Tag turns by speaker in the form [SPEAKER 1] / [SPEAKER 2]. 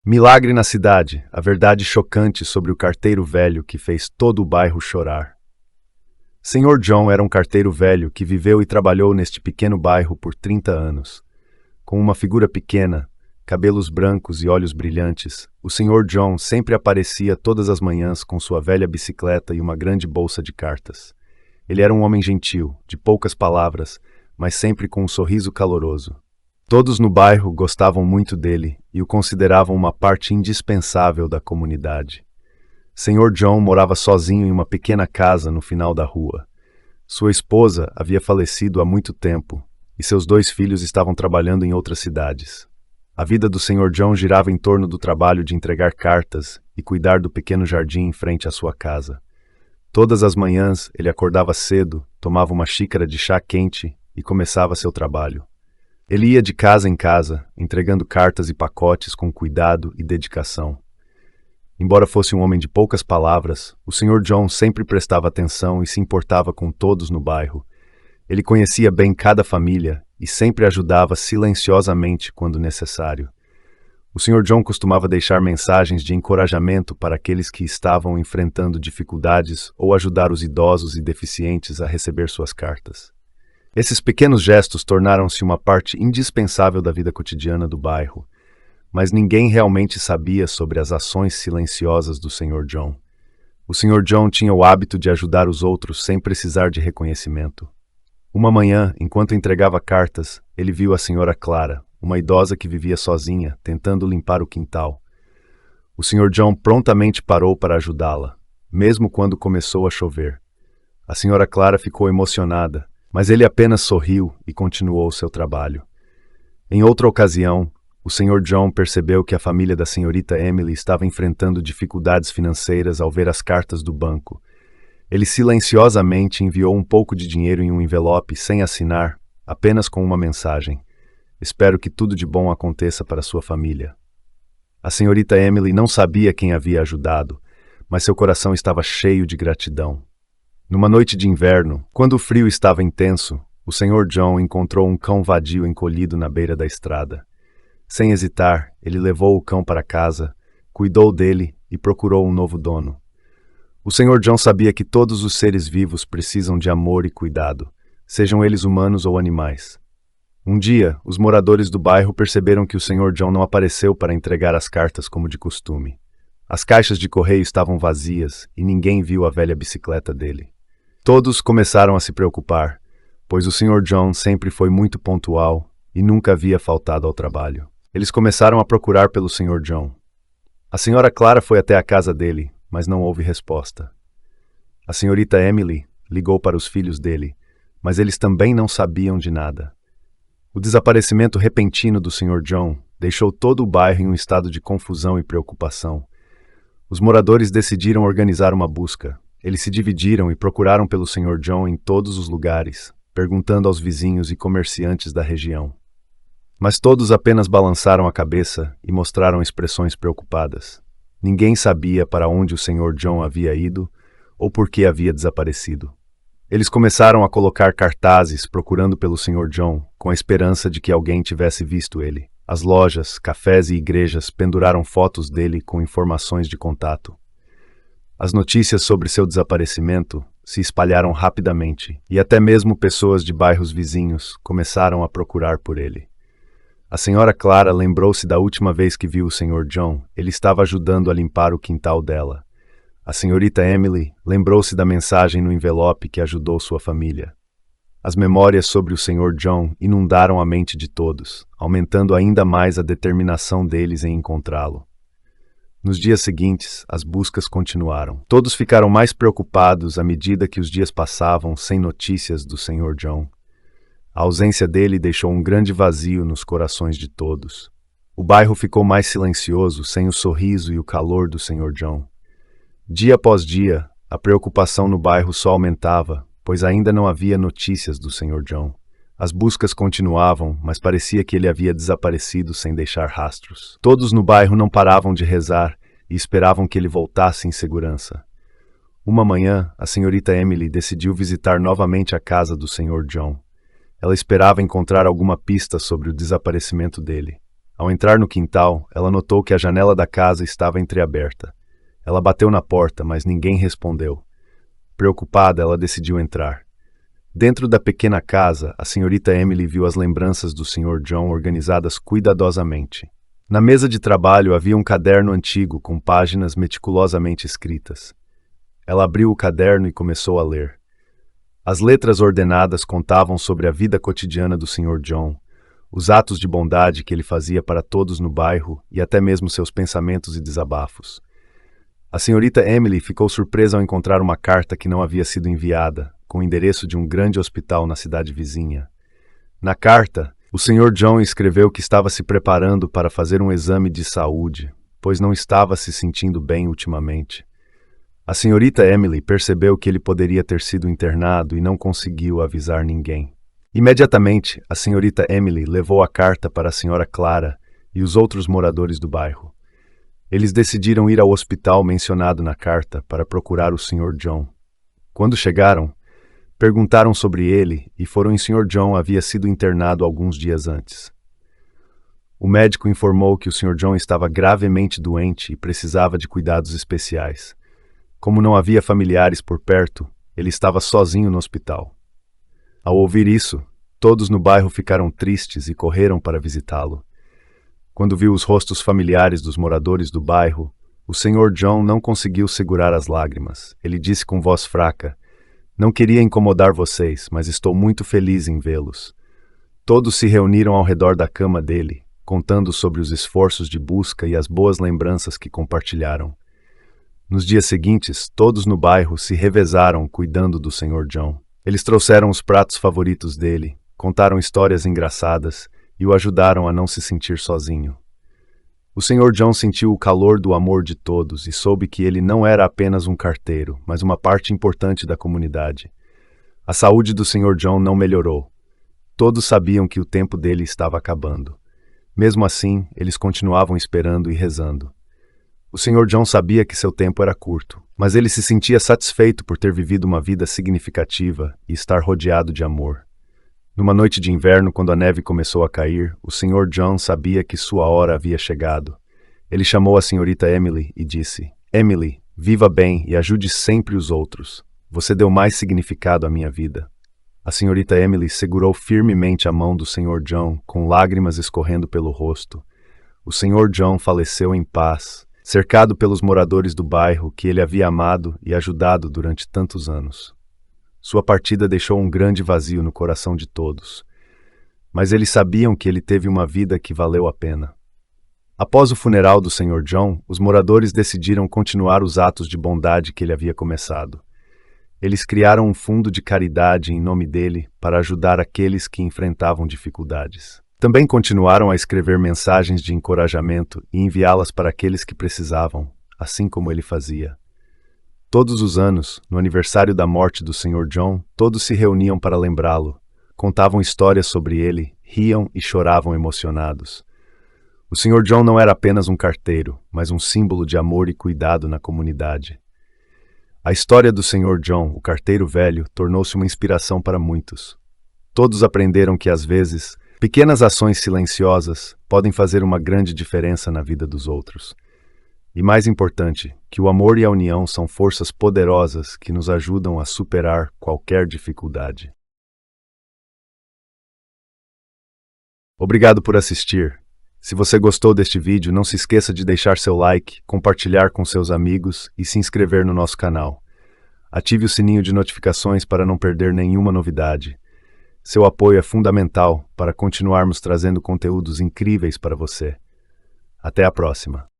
[SPEAKER 1] Milagre na cidade, a verdade chocante sobre o carteiro velho que fez todo o bairro chorar. Senhor John era um carteiro velho que viveu e trabalhou neste pequeno bairro por 30 anos. Com uma figura pequena, cabelos brancos e olhos brilhantes, o Senhor John sempre aparecia todas as manhãs com sua velha bicicleta e uma grande bolsa de cartas. Ele era um homem gentil, de poucas palavras, mas sempre com um sorriso caloroso. Todos no bairro gostavam muito dele e o consideravam uma parte indispensável da comunidade. Senhor John morava sozinho em uma pequena casa no final da rua. Sua esposa havia falecido há muito tempo e seus 2 filhos estavam trabalhando em outras cidades. A vida do Senhor John girava em torno do trabalho de entregar cartas e cuidar do pequeno jardim em frente à sua casa. Todas as manhãs ele acordava cedo, tomava uma xícara de chá quente e começava seu trabalho. Ele ia de casa em casa, entregando cartas e pacotes com cuidado e dedicação. Embora fosse um homem de poucas palavras, o Senhor John sempre prestava atenção e se importava com todos no bairro. Ele conhecia bem cada família e sempre ajudava silenciosamente quando necessário. O Senhor John costumava deixar mensagens de encorajamento para aqueles que estavam enfrentando dificuldades ou ajudar os idosos e deficientes a receber suas cartas. Esses pequenos gestos tornaram-se uma parte indispensável da vida cotidiana do bairro, mas ninguém realmente sabia sobre as ações silenciosas do Senhor John. O Senhor John tinha o hábito de ajudar os outros sem precisar de reconhecimento. Uma manhã, enquanto entregava cartas, ele viu a Senhora Clara, uma idosa que vivia sozinha, tentando limpar o quintal. O Senhor John prontamente parou para ajudá-la, mesmo quando começou a chover. A Senhora Clara ficou emocionada, mas ele apenas sorriu e continuou seu trabalho. Em outra ocasião, o Senhor John percebeu que a família da senhorita Emily estava enfrentando dificuldades financeiras ao ver as cartas do banco. Ele silenciosamente enviou um pouco de dinheiro em um envelope sem assinar, apenas com uma mensagem: "Espero que tudo de bom aconteça para sua família." A senhorita Emily não sabia quem havia ajudado, mas seu coração estava cheio de gratidão. Numa noite de inverno, quando o frio estava intenso, o Senhor John encontrou um cão vadio encolhido na beira da estrada. Sem hesitar, ele levou o cão para casa, cuidou dele e procurou um novo dono. O Senhor John sabia que todos os seres vivos precisam de amor e cuidado, sejam eles humanos ou animais. Um dia, os moradores do bairro perceberam que o Senhor John não apareceu para entregar as cartas como de costume. As caixas de correio estavam vazias e ninguém viu a velha bicicleta dele. Todos começaram a se preocupar, pois o Senhor John sempre foi muito pontual e nunca havia faltado ao trabalho. Eles começaram a procurar pelo Senhor John. A Senhora Clara foi até a casa dele, mas não houve resposta. A senhorita Emily ligou para os filhos dele, mas eles também não sabiam de nada. O desaparecimento repentino do Senhor John deixou todo o bairro em um estado de confusão e preocupação. Os moradores decidiram organizar uma busca. Eles se dividiram e procuraram pelo Senhor John em todos os lugares, perguntando aos vizinhos e comerciantes da região. Mas todos apenas balançaram a cabeça e mostraram expressões preocupadas. Ninguém sabia para onde o Senhor John havia ido ou por que havia desaparecido. Eles começaram a colocar cartazes procurando pelo Senhor John, com a esperança de que alguém tivesse visto ele. As lojas, cafés e igrejas penduraram fotos dele com informações de contato. As notícias sobre seu desaparecimento se espalharam rapidamente, e até mesmo pessoas de bairros vizinhos começaram a procurar por ele. A senhora Clara lembrou-se da última vez que viu o Senhor John. Ele estava ajudando a limpar o quintal dela. A senhorita Emily lembrou-se da mensagem no envelope que ajudou sua família. As memórias sobre o Senhor John inundaram a mente de todos, aumentando ainda mais a determinação deles em encontrá-lo. Nos dias seguintes, as buscas continuaram. Todos ficaram mais preocupados à medida que os dias passavam sem notícias do Senhor John. A ausência dele deixou um grande vazio nos corações de todos. O bairro ficou mais silencioso, sem o sorriso e o calor do Senhor John. Dia após dia, a preocupação no bairro só aumentava, pois ainda não havia notícias do Senhor John. As buscas continuavam, mas parecia que ele havia desaparecido sem deixar rastros. Todos no bairro não paravam de rezar e esperavam que ele voltasse em segurança. Uma manhã, a senhorita Emily decidiu visitar novamente a casa do Senhor John. Ela esperava encontrar alguma pista sobre o desaparecimento dele. Ao entrar no quintal, ela notou que a janela da casa estava entreaberta. Ela bateu na porta, mas ninguém respondeu. Preocupada, ela decidiu entrar. Dentro da pequena casa, a senhorita Emily viu as lembranças do Sr. John organizadas cuidadosamente. Na mesa de trabalho havia um caderno antigo com páginas meticulosamente escritas. Ela abriu o caderno e começou a ler. As letras ordenadas contavam sobre a vida cotidiana do Sr. John, os atos de bondade que ele fazia para todos no bairro e até mesmo seus pensamentos e desabafos. A senhorita Emily ficou surpresa ao encontrar uma carta que não havia sido enviada, com o endereço de um grande hospital na cidade vizinha. Na carta, o Sr. John escreveu que estava se preparando para fazer um exame de saúde, pois não estava se sentindo bem ultimamente. A senhorita Emily percebeu que ele poderia ter sido internado e não conseguiu avisar ninguém. Imediatamente, a senhorita Emily levou a carta para a senhora Clara e os outros moradores do bairro. Eles decidiram ir ao hospital mencionado na carta para procurar o Sr. John. Quando chegaram, perguntaram sobre ele e foram em Sr. John havia sido internado alguns dias antes. O médico informou que o Sr. John estava gravemente doente e precisava de cuidados especiais. Como não havia familiares por perto, ele estava sozinho no hospital. Ao ouvir isso, todos no bairro ficaram tristes e correram para visitá-lo. Quando viu os rostos familiares dos moradores do bairro, o Sr. John não conseguiu segurar as lágrimas. Ele disse com voz fraca: "Não queria incomodar vocês, mas estou muito feliz em vê-los." Todos se reuniram ao redor da cama dele, contando sobre os esforços de busca e as boas lembranças que compartilharam. Nos dias seguintes, todos no bairro se revezaram cuidando do Sr. John. Eles trouxeram os pratos favoritos dele, contaram histórias engraçadas e o ajudaram a não se sentir sozinho. O Sr. John sentiu o calor do amor de todos e soube que ele não era apenas um carteiro, mas uma parte importante da comunidade. A saúde do Sr. John não melhorou. Todos sabiam que o tempo dele estava acabando. Mesmo assim, eles continuavam esperando e rezando. O Sr. John sabia que seu tempo era curto, mas ele se sentia satisfeito por ter vivido uma vida significativa e estar rodeado de amor. Numa noite de inverno, quando a neve começou a cair, o Sr. John sabia que sua hora havia chegado. Ele chamou a senhorita Emily e disse: "Emily, viva bem e ajude sempre os outros. Você deu mais significado à minha vida." A senhorita Emily segurou firmemente a mão do Sr. John, com lágrimas escorrendo pelo rosto. O Sr. John faleceu em paz, cercado pelos moradores do bairro que ele havia amado e ajudado durante tantos anos. Sua partida deixou um grande vazio no coração de todos, mas eles sabiam que ele teve uma vida que valeu a pena. Após o funeral do Sr. John, os moradores decidiram continuar os atos de bondade que ele havia começado. Eles criaram um fundo de caridade em nome dele para ajudar aqueles que enfrentavam dificuldades. Também continuaram a escrever mensagens de encorajamento e enviá-las para aqueles que precisavam, assim como ele fazia. Todos os anos, no aniversário da morte do Sr. John, todos se reuniam para lembrá-lo, contavam histórias sobre ele, riam e choravam emocionados. O Sr. John não era apenas um carteiro, mas um símbolo de amor e cuidado na comunidade. A história do Sr. John, o carteiro velho, tornou-se uma inspiração para muitos. Todos aprenderam que, às vezes, pequenas ações silenciosas podem fazer uma grande diferença na vida dos outros. E mais importante, que o amor e a união são forças poderosas que nos ajudam a superar qualquer dificuldade. Obrigado por assistir. Se você gostou deste vídeo, não se esqueça de deixar seu like, compartilhar com seus amigos e se inscrever no nosso canal. Ative o sininho de notificações para não perder nenhuma novidade. Seu apoio é fundamental para continuarmos trazendo conteúdos incríveis para você. Até a próxima!